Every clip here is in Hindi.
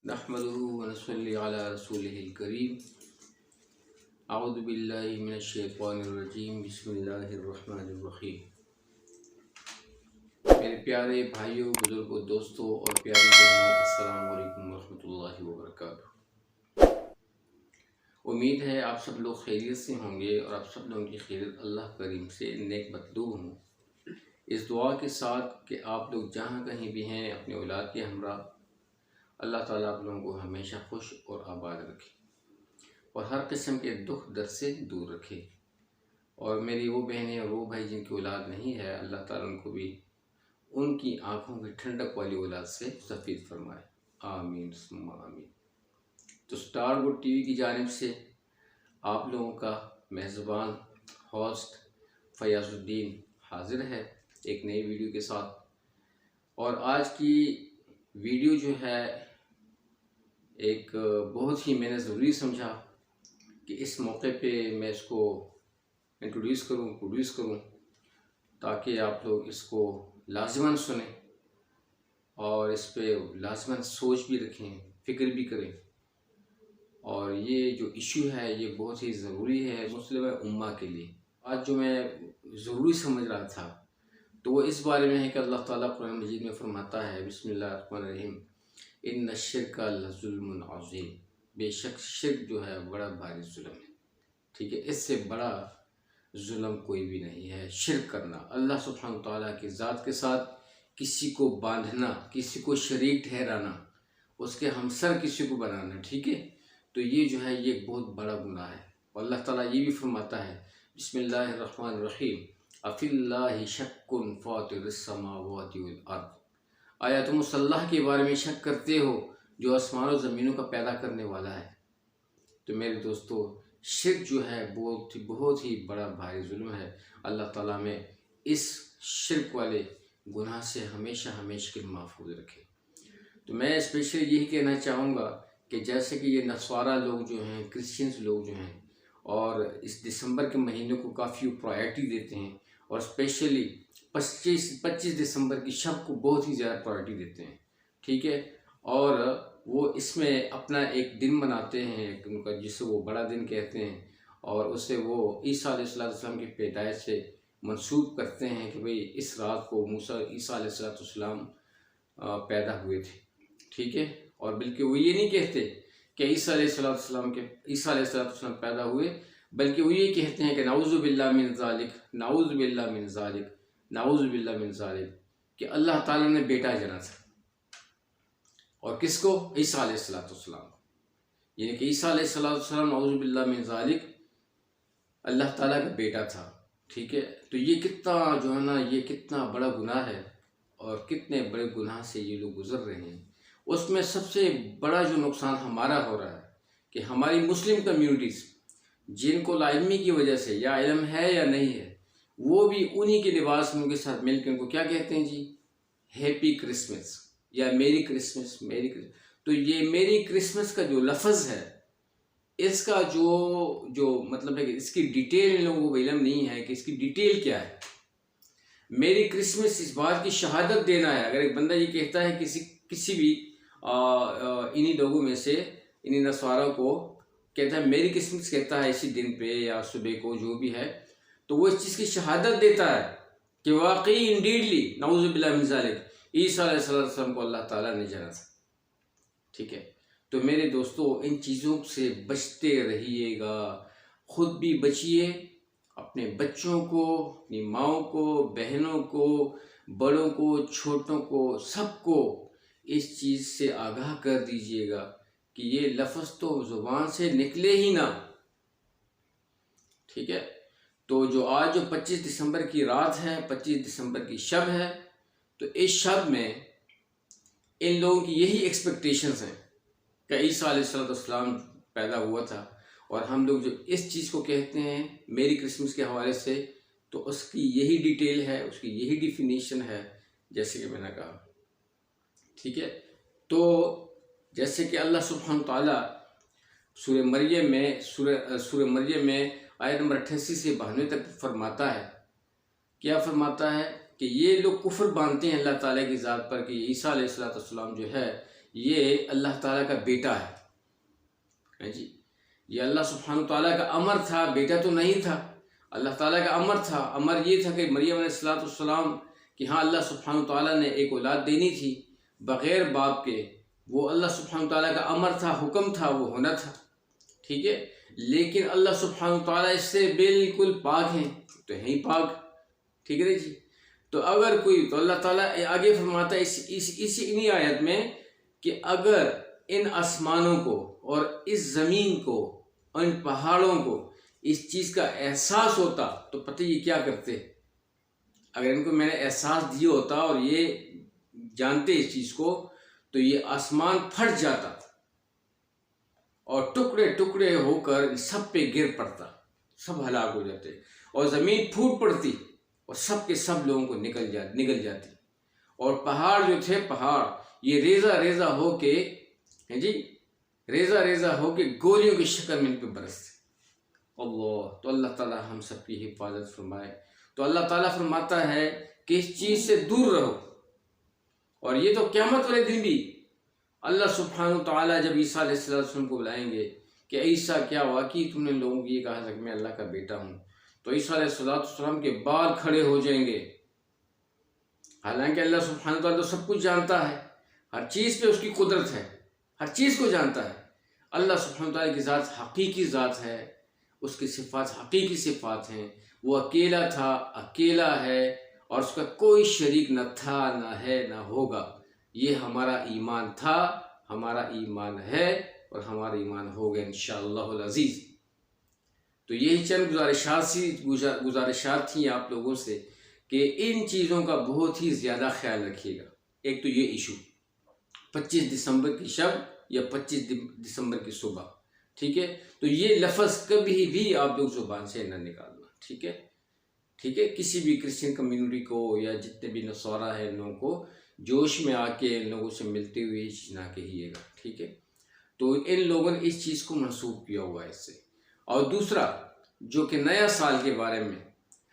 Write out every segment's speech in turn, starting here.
नहमदुहु व नसल्ली अला रसूलिहिल करीम। अऊज़ु बिल्लाहि मिनश शैतानिर रजीम। बिस्मिल्लाहिर रहमानिर रहीम। मेरे प्यारे भाइयों, बुजुर्गों, दोस्तों और प्यारी बहनों, अस्सलामु अलैकुम व रहमतुल्लाहि व बरकातुहू। उम्मीद है आप सब लोग खैरियत से होंगे और आप सब लोगों की खैरियत अल्लाह करीम से नेक मतलूब हों। इस दुआ के साथ कि आप लोग जहाँ कहीं भी हैं अपने औलाद के हमरा अल्लाह ताला आप लोगों को हमेशा खुश और आबाद रखे और हर किस्म के दुख दर्द से दूर रखे। और मेरी वो बहनें और वो भाई जिनकी औलाद नहीं है, अल्लाह ताला उनको भी उनकी आँखों की ठंडक वाली औलाद से मुस्तफ़ीद फरमाए। आमीन सुम्मा आमीन। तो स्टार गुड टीवी की जानिब से आप लोगों का मेज़बान होस्ट फयाज़ुद्दीन हाजिर है एक नई वीडियो के साथ। और आज की वीडियो जो है एक बहुत ही मैंने ज़रूरी समझा कि इस मौके पे मैं इसको प्रोड्यूस करूं ताकि आप लोग इसको लाज़िमन सुने और इस पे लाज़िमन सोच भी रखें, फ़िक्र भी करें। और ये जो इशू है ये बहुत ही ज़रूरी है मुस्लिम उम्मा के लिए। आज जो मैं ज़रूरी समझ रहा था तो वो इस बारे में है कि अल्लाह ताला कुरान मजीद में फरमाता है, बिस्मिल्लाहिर्रहमानिर्रहीम, इन्न शिर्का लज़ुल्मुन अज़ीम। बेशक शिर्क जो है बड़ा भारी जुल्म है। ठीक है, इससे बड़ा जुल्म कोई भी नहीं है शिर्क करना, अल्लाह सुब्हानहू व तआला की ज़ात के साथ किसी को बांधना, किसी को शरीक ठहराना, उसके हमसर किसी को बनाना। ठीक है, तो ये जो है ये बहुत बड़ा गुनाह है। और अल्लाह ताला ये भी फरमाता है, बिस्मिल्लाहिर्रहमानिर्रहीम, अफ़िल्लाहि शक्कुन फ़ातिरिस समावाति वल अर्द। आया तुम उस अल्लाह के बारे में शक करते हो जो आसमान और ज़मीनों का पैदा करने वाला है। तो मेरे दोस्तों, शिर्क जो है बहुत ही बड़ा भारी जुल्म है। अल्लाह ताला में इस शिर्क वाले गुनाह से हमेशा हमेशा के महफूज रखे। तो मैं स्पेशली यही कहना चाहूँगा कि जैसे कि ये नस्वारा लोग जो हैं, क्रिश्चियंस लोग जो हैं, और इस दिसंबर के महीने को काफ़ी प्रायोरिटी देते हैं और स्पेशली 25 दिसंबर की शब को बहुत ही ज़्यादा प्रायोरिटी देते हैं। ठीक है, और वो इसमें अपना एक दिन मनाते हैं उनका, जिसे वो बड़ा दिन कहते हैं, और उससे वो ईसा अलैहिस्सलाम की पैदाइश से मंसूब करते हैं कि भाई इस रात को ईसा अलैहिस्सलाम पैदा हुए थे। ठीक है, और बल्कि वो ये नहीं कहते कि ईसा अलैहिस्सलाम पैदा हुए, बल्कि वो ये कहते हैं कि नाउज़ु बिल्लाह मिन ज़ालिक, नाउज़ु बिल्लाह मिन ज़ालिक, नाउज़ु बिल्लाह मिन ज़ालिक, कि अल्लाह ताला ने बेटा जना था। और किसको? ईसा अलैहिस्सलाम। यानी कि ईसा अलैहिस्सलाम नाउज़ु बिल्लाह मिन ज़ालिक अल्लाह ताला का बेटा था। ठीक है, तो ये कितना जो है ना, ये कितना बड़ा गुनाह है और कितने बड़े गुनाह से ये लोग गुजर रहे हैं। उसमें सबसे बड़ा जो नुकसान हमारा हो रहा है कि हमारी मुस्लिम कम्युनिटीज़ जिनको लाइल्मी की वजह से या इल्म है या नहीं है, वो भी उन्हीं के लिबास में उनके साथ मिलकर उनको क्या कहते हैं जी, हैप्पी क्रिसमस या मेरी क्रिसमस। तो ये मेरी क्रिसमस का जो लफ्ज़ है, इसका जो मतलब है कि इसकी डिटेल इन लोगों को इल्म नहीं है कि इसकी डिटेल क्या है। मेरी क्रिसमस इस बात की शहादत देना है। अगर एक बंदा ये कहता है किसी भी इन्हीं लोगों में से, इन्हीं नस्वारों को कहता है मेरी क्रिसमस, कहता है इसी दिन पे या सुबह को जो भी है, तो वो इस चीज़ की शहादत देता है कि वाकई इंडीडली नाउज़ु बिल्लाह मिन ज़ालिक ईसा अलैहिस्सलाम को अल्लाह ताला ने जाना था। ठीक है, तो मेरे दोस्तों, इन चीज़ों से बचते रहिएगा, खुद भी बचिए, अपने बच्चों को, अपनी माओं को, बहनों को, बड़ों को, छोटों को, सबको इस चीज़ से आगाह कर दीजिएगा कि ये लफ्ज़ तो ज़ुबान से निकले ही ना। ठीक है, तो जो आज जो 25 दिसंबर की रात है, 25 दिसंबर की शब है, तो इस शब में इन लोगों की यही एक्सपेक्टेशंस हैं कि ईसा अलैहिस्सलाम पैदा हुआ था। और हम लोग जो इस चीज़ को कहते हैं मेरी क्रिसमस के हवाले से, तो उसकी यही डिटेल है, उसकी यही डिफिनीशन है, जैसे कि मैंने कहा। ठीक है, तो जैसे कि अल्लाह सुब्हानहू व तआला सूरह मरियम में आयत नंबर 88 से 92 तक फरमाता है, क्या फरमाता है कि ये लोग कुफ्र बांधते हैं अल्लाह ताला की ज़ात पर कि ईसा अलैहिस्सलाम जो है ये अल्लाह ताला का बेटा है जी। ये अल्लाह सुब्हानहू ताला का अमर था, बेटा तो नहीं था। अल्लाह ताला का अमर था। अमर ये था कि मरियम अलैहिस्सलाम कि हाँ अल्लाह सुब्हानहू ताला ने एक औलाद देनी थी बग़ैर बाप के। वो अल्लाह सुब्हानहू ताला का अमर था, हुक्म था, वो होना था। ठीक है, लेकिन अल्लाह सुब्हानहू ताला इससे बिल्कुल पाक हैं, तो है ही पाक। ठीक है जी। तो अगर कोई, तो अल्लाह ताला आगे फरमाता है इसी इन्हीं आयत में कि अगर इन आसमानों को और इस ज़मीन को और इन पहाड़ों को इस चीज़ का एहसास होता तो पता ये क्या करते। अगर इनको मैंने एहसास दिया होता और ये जानते इस चीज़ को, तो ये आसमान फट जाता और टुकड़े टुकड़े होकर सब पे गिर पड़ता, सब हलाक हो जाते और ज़मीन फूट पड़ती और सब के सब लोगों को निगल जाती। और पहाड़ जो थे, पहाड़ ये रेजा रेजा होके, हैं जी, रेजा रेजा होके गोलियों की शक्ल में इन पे बरसते। अल्लाह, तो अल्लाह ताला हम सब की हिफाजत फरमाए। तो अल्लाह ताला फरमाता है कि इस चीज़ से दूर रहो। और ये तो क़यामत वाले दिन भी अल्लाह सुब्हानहू ताला जब ईसा अलैहिस्सलाम को बुलाएंगे कि ईसा क्या वाकई तुमने लोगों को ये कहा था कि मैं अल्लाह का बेटा हूँ, तो ईसा अलैहिस्सलाम के बाल खड़े हो जाएंगे। हालांकि अल्लाह सुब्हानहू ताला तो सब कुछ जानता है, हर चीज़ पे उसकी कुदरत है, हर चीज़ को जानता है। अल्लाह सुब्हानहू ताला की ज़ात हकीकी ज़ात है, उसकी सिफ़ात हकीकी सिफ़ात हैं। वो अकेला था, अकेला है और उसका कोई शरीक न था, न है, न होगा। ये हमारा ईमान था, हमारा ईमान है और हमारा ईमान होगा इंशाअल्लाहुल अज़ीज़। तो यही चंद गुजारिशात थी आप लोगों से कि इन चीज़ों का बहुत ही ज़्यादा ख्याल रखिएगा। एक तो ये इशू 25 दिसंबर की शब या 25 दिसंबर की सुबह, ठीक है। तो ये लफ्ज़ कभी भी आप लोग ज़ुबान से न निकालना, ठीक है, ठीक है। किसी भी क्रिश्चियन कम्युनिटी को या जितने भी नसवारा है, इन लोगों को जोश में आके इन लोगों से मिलते हुए ना कहिएगा, ठीक है। तो इन लोगों ने इस चीज़ को मनसूब किया हुआ है इससे। और दूसरा जो कि नया साल के बारे में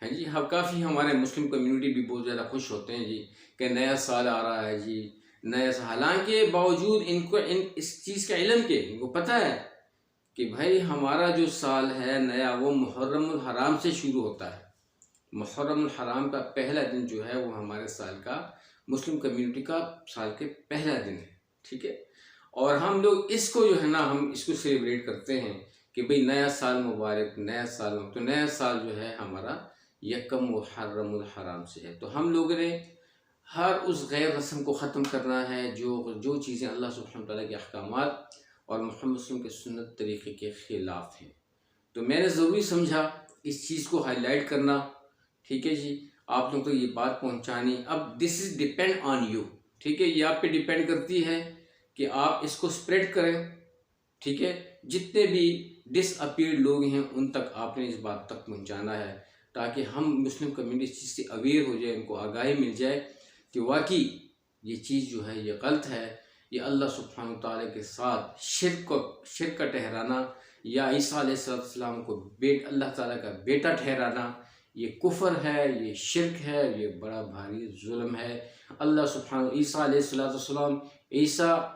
है जी, हाँ काफ़ी हमारे मुस्लिम कम्युनिटी भी बहुत ज़्यादा खुश होते हैं जी कि नया साल आ रहा है जी, नया साल। हालांकि बावजूद इनको इस चीज़ का इल्म के इनको पता है कि भाई हमारा जो साल है नया वो मुहर्रमुल हराम से शुरू होता है। मुहर्रमुल हराम का पहला दिन जो है वो हमारे साल का, मुस्लिम कम्युनिटी का साल के पहला दिन है, ठीक है। और हम लोग इसको जो है ना, हम इसको सेलिब्रेट करते हैं कि भाई नया साल मुबारक, नया साल। तो नया साल जो है हमारा यकम मुहर्रमुल हराम से है। तो हम लोगों ने हर उस गैर रस्म को ख़त्म करना है जो चीज़ें अल्लाह सुब्हानहू तआला के अहकामात और मोहम्मद वसल्लम के सुन्नत तरीक़े के ख़िलाफ़ हैं। तो मैंने ज़रूरी समझा इस चीज़ को हाईलाइट करना, ठीक है जी, आप लोगों को ये बात पहुंचानी। अब this is depend on you, ठीक है, ये आप पे डिपेंड करती है कि आप इसको स्प्रेड करें, ठीक है। जितने भी डिसअपीयर्ड लोग हैं उन तक आपने इस बात तक पहुंचाना है ताकि हम मुस्लिम कम्युनिटी इस चीज़ से अवेयर हो जाए, उनको आगाही मिल जाए कि वाकई ये चीज़ जो है ये गलत है। ये अल्लाह सुब्हानहू तआला के साथ शिर्क का ठहराना या ईसा अलैहिस्सलाम को अल्लाह ताला का बेटा ठहराना, ये कुफ्र है, ये शिर्क है, ये बड़ा भारी जुल्म है। अल्लाह सुब्हानहू ईसा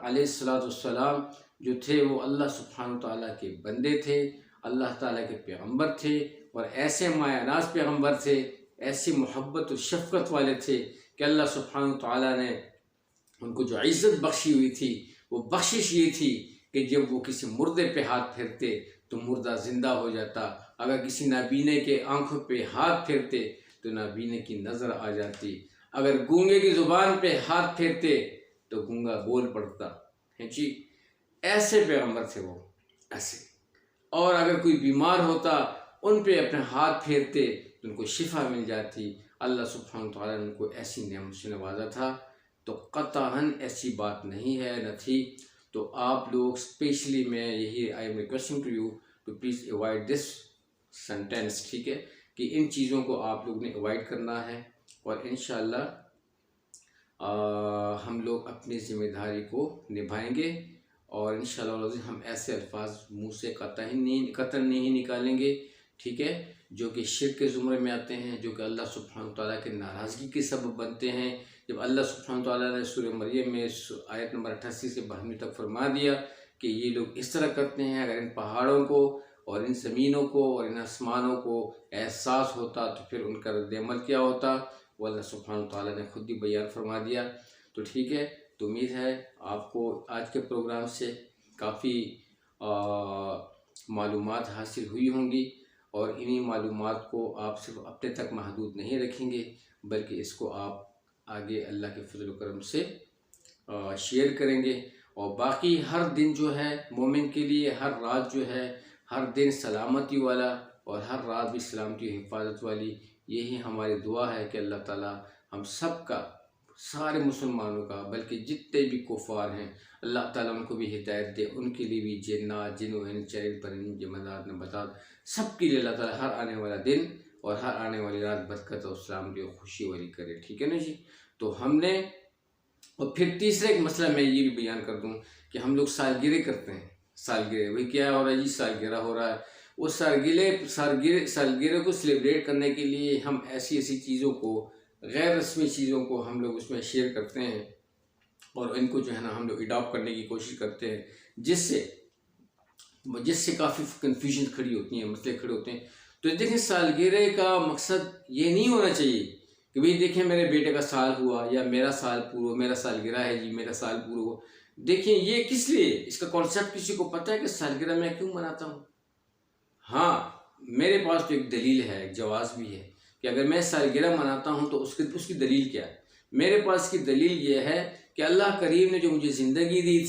अलैहिस्सलाम जो थे वो अल्लाह सुब्हानहू तआला के बंदे थे, अल्लाह ताला के पैगम्बर थे और ऐसे मायानाज़ पैगम्बर थे, ऐसी मोहब्बत और शफ़क़त वाले थे कि अल्लाह सुब्हानहू तआला ने उनको जो इज़्ज़त बख्शी हुई थी वो बख्शिश ये थी कि जब वो किसी मुर्दे पे हाथ फेरते तो मुर्दा ज़िंदा हो जाता। अगर किसी नाबीने के आंखों पे हाथ फेरते तो नाबीने की नज़र आ जाती। अगर गूंगे की ज़ुबान पे हाथ फेरते तो गूंगा बोल पड़ता है जी। ऐसे पैगम्बर थे वो, ऐसे। और अगर कोई बीमार होता उन पे अपने हाथ फेरते तो उनको शिफा मिल जाती। अल्लाह सुब्हानहू तआला ने उनको ऐसी नेमत से नवाजा था। तो क़तअन ऐसी बात नहीं है, न थी। तो आप लोग स्पेशली मैं यही I am requesting to you to please avoid this sentence, ठीक है, कि इन चीज़ों को आप लोग ने अवॉइड करना है। और इंशाअल्लाह हम लोग अपनी ज़िम्मेदारी को निभाएंगे और इंशाअल्लाह हम ऐसे अल्फाज मुँह से कतई नहीं निकालेंगे, ठीक है, जो कि शिर्क के ज़ुमरे में आते हैं, जो कि अल्लाह सुब्हानहू तआला के नाराज़गी के सबब बनते हैं, जब अल्लाह सुब्हानहू व तआला ने सूरह मरियम में आयत नंबर 88 से 92 तक फरमा दिया कि ये लोग इस तरह करते हैं, अगर इन पहाड़ों को और इन ज़मीनों को और इन आसमानों को एहसास होता तो फिर उनका रद्द-ए-अमल क्या होता, वो अल्लाह सुब्हानहू व तआला ने खुद ही बयान फरमा दिया। तो ठीक है, तो उम्मीद है आपको आज के प्रोग्राम से काफ़ी मालूमात हासिल हुई होंगी और इन्हीं मालूमात को आप सिर्फ अपने तक महदूद नहीं रखेंगे, बल्कि इसको आप आगे अल्लाह के फजल व करम से शेयर करेंगे। और बाकी हर दिन जो है मोमिन के लिए, हर रात जो है, हर दिन सलामती वाला और हर रात भी सलामती और हिफाजत वाली, यही हमारी दुआ है कि अल्लाह ताला हम सब का, सारे मुसलमानों का, बल्कि जितने भी कुफार हैं, अल्लाह ताला उनको भी हिदायत दे, उनके लिए भी जिन्नात, जिन्नो, चैल, परिंद, जमादात, नबातात, सब के लिए अल्लाह ताला हर आने वाला दिन और हर आने वाली रात बरकत और सलामती और खुशी वाली करे। ठीक है ना जी। तो हमने, और फिर तीसरा एक मसला मैं ये भी बयान कर दूं कि हम लोग सालगिरह करते हैं। सालगिरह वही क्या हो रहा है जी, सालगिरह हो रहा है। उस सालगिरह को सेलिब्रेट करने के लिए हम ऐसी ऐसी चीज़ों को, गैर रस्मी चीज़ों को हम लोग उसमें शेयर करते हैं और इनको जो है ना हम लोग अडॉप्ट करने की कोशिश करते हैं, जिससे काफ़ी कन्फ्यूजन खड़ी होती हैं, मसले खड़े होते हैं। तो देखें, सालगिरह का मकसद ये नहीं होना चाहिए कि भाई देखें मेरे बेटे का साल हुआ या मेरा साल पूरा, मेरा सालगिरह है जी, मेरा साल पूरा हुआ। देखिए ये किस लिए, इसका कॉन्सेप्ट किसी को पता है कि सालगिरह मैं क्यों मनाता हूँ? हाँ, मेरे पास तो एक दलील है, एक जवाज़ भी है कि अगर मैं सालगिरह मनाता हूँ तो उसकी दलील क्या है। मेरे पास की दलील ये है कि अल्लाह करीम ने जो मुझे ज़िंदगी दी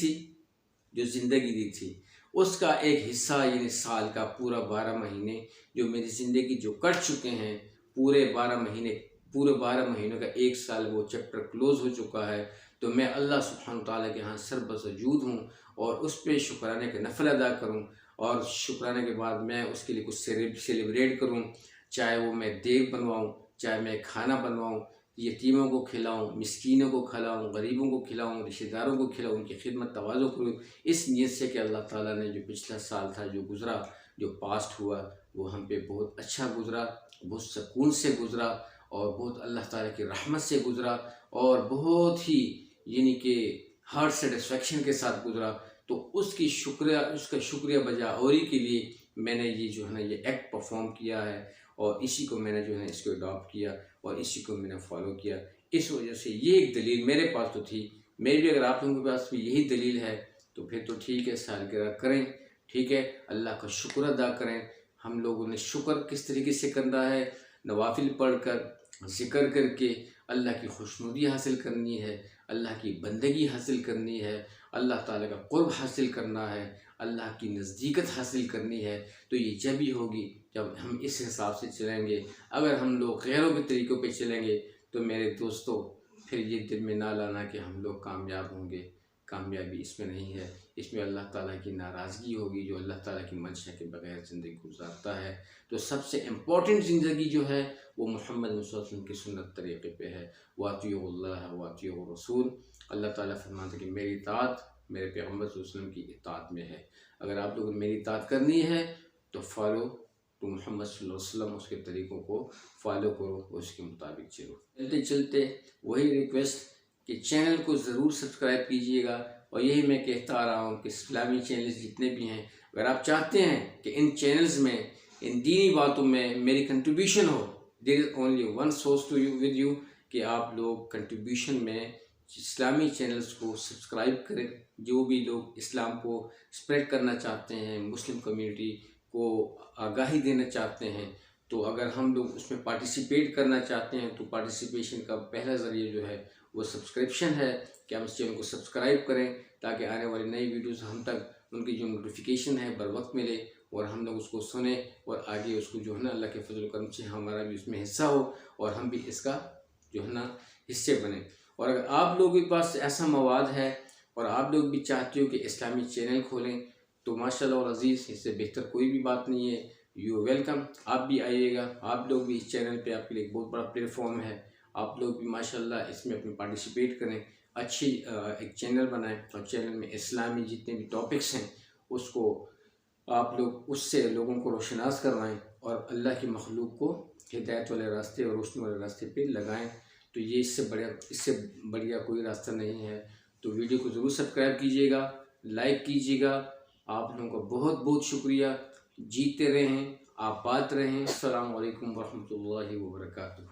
थी उसका एक हिस्सा, यानी साल का पूरा 12 महीने जो मेरी ज़िंदगी जो कट चुके हैं, पूरे 12 महीनों का एक साल, वो चैप्टर क्लोज़ हो चुका है। तो मैं अल्लाह सुब्हानहू व तआला के यहाँ सर्वसजूद हूँ और उस पर शुक्राने के नफल अदा करूँ और शुक्राने के बाद मैं उसके लिए कुछ सेलिब्रेट करूँ, चाहे वो मैं देग बनवाऊँ, चाहे मैं खाना बनवाऊँ, यतीमों को खिलाऊँ, मिस्कीनों को खिलाऊँ, गरीबों को खिलाऊँ, रिश्तेदारों को खिलाऊँ, उनकी खिदमत तवाज़ो करूँ, इस नीयत से कि अल्लाह ताला ने जो पिछला साल था, जो गुज़रा, जो पास्ट हुआ, वो हम पे बहुत अच्छा गुज़रा, बहुत सुकून से गुज़रा और बहुत अल्लाह ताला की रहमत से गुज़रा और बहुत ही यानी कि हार्ट सेटिस्फेक्शन के साथ गुज़रा। तो उसका शुक्रिया बजाओरी के लिए मैंने ये जो है ना ये एक्ट परफॉर्म किया है और इसी को मैंने जो है इसको अडॉप्ट किया और इसी को मैंने फॉलो किया। इस वजह से ये एक दलील मेरे पास तो थी, मे भी अगर आप लोगों के पास भी यही दलील है तो फिर तो ठीक है, सालगिरह करें, ठीक है, अल्लाह का शुक्र अदा करें। हम लोगों ने शुक्र किस तरीके से करना है, नवाफिल पढ़कर, ज़िक्र करके अल्लाह की खुशनुदी हासिल करनी है, अल्लाह की बंदगी हासिल करनी है, अल्लाह ताला का क़ुर्ब हासिल करना है, अल्लाह की नज़दीकत हासिल करनी है। तो ये जब ही होगी जब हम इस हिसाब से चलेंगे। अगर हम लोग गैरों के तरीक़ों पे चलेंगे तो मेरे दोस्तों फिर ये दिल में ना लाना कि हम लोग कामयाब होंगे, कामयाबी इसमें नहीं है, इसमें अल्लाह ताला की नाराज़गी होगी, जो अल्लाह ताला की मंशा के बगैर ज़िंदगी गुजारता है। तो सबसे इम्पॉर्टेंट ज़िंदगी जो है वो मोहम्मद सल्लल्लाहु अलैहि वसल्लम की सुन्नत तरीक़े पे है। वातियुल्लाह वातियुर रसूल, अल्लाह ताला फरमाते कि मेरी इताअत मेरे पैगम्बर सल्लल्लाहु अलैहि वसल्लम की इताअत में है। अगर आप लोगों ने मेरी इताअत करनी है तो फॉलो टू मोहम्मद सल्लल्लाहु अलैहि वसल्लम, उसके तरीक़ों को फॉलो करो, उसके मुताबिक चलो। चलते चलते वही रिक्वेस्ट कि चैनल को ज़रूर सब्सक्राइब कीजिएगा। और यही मैं कहता आ रहा हूँ कि इस्लामी चैनल्स जितने भी हैं, अगर आप चाहते हैं कि इन चैनल्स में, इन दीनी बातों में मेरी कंट्रीब्यूशन हो, there is only one source to you with you कि आप लोग कंट्रीब्यूशन में इस्लामी चैनल्स को सब्सक्राइब करें। जो भी लोग इस्लाम को स्प्रेड करना चाहते हैं, मुस्लिम कम्युनिटी को आगाही देना चाहते हैं, तो अगर हम लोग उसमें पार्टिसिपेट करना चाहते हैं तो पार्टिसिपेशन का पहला ज़रिया जो है वो सब्सक्रिप्शन है कि हम इस चैनल को सब्सक्राइब करें ताकि आने वाली नई वीडियोस हम तक उनकी जो नोटिफिकेशन है बर वक्त मिले और हम लोग उसको सुने और आगे उसको जो है ना अल्लाह के फजल करम से हमारा भी उसमें हिस्सा हो और हम भी इसका जो है ना हिस्से बने। और अगर आप लोगों के पास ऐसा मवाद है और आप लोग भी चाहते हो कि इस्लामी चैनल खोलें तो माशाल्लाह और अज़ीज़, इससे बेहतर कोई भी बात नहीं है। यू वेलकम, आप भी आइएगा, आप लोग भी इस चैनल पे आपके लिए एक बहुत बड़ा प्लेटफॉर्म है, आप लोग भी माशाल्लाह इसमें अपने पार्टिसिपेट करें, अच्छी एक चैनल बनाएं और चैनल में इस्लामी जितने भी टॉपिक्स हैं उसको आप लोग उससे लोगों को रोशनास करवाएं और अल्लाह की मखलूक को हिदायत वाले रास्ते और रोशनी वाले रास्ते पे लगाएं। तो ये इससे बढ़िया कोई रास्ता नहीं है। तो वीडियो को ज़रूर सब्सक्राइब कीजिएगा, लाइक कीजिएगा। आप लोगों का बहुत बहुत शुक्रिया। जीते रहें, आबाद रहें। अस्सलामु अलैकुम वरहमतुल्लाहि वबरकातुहू।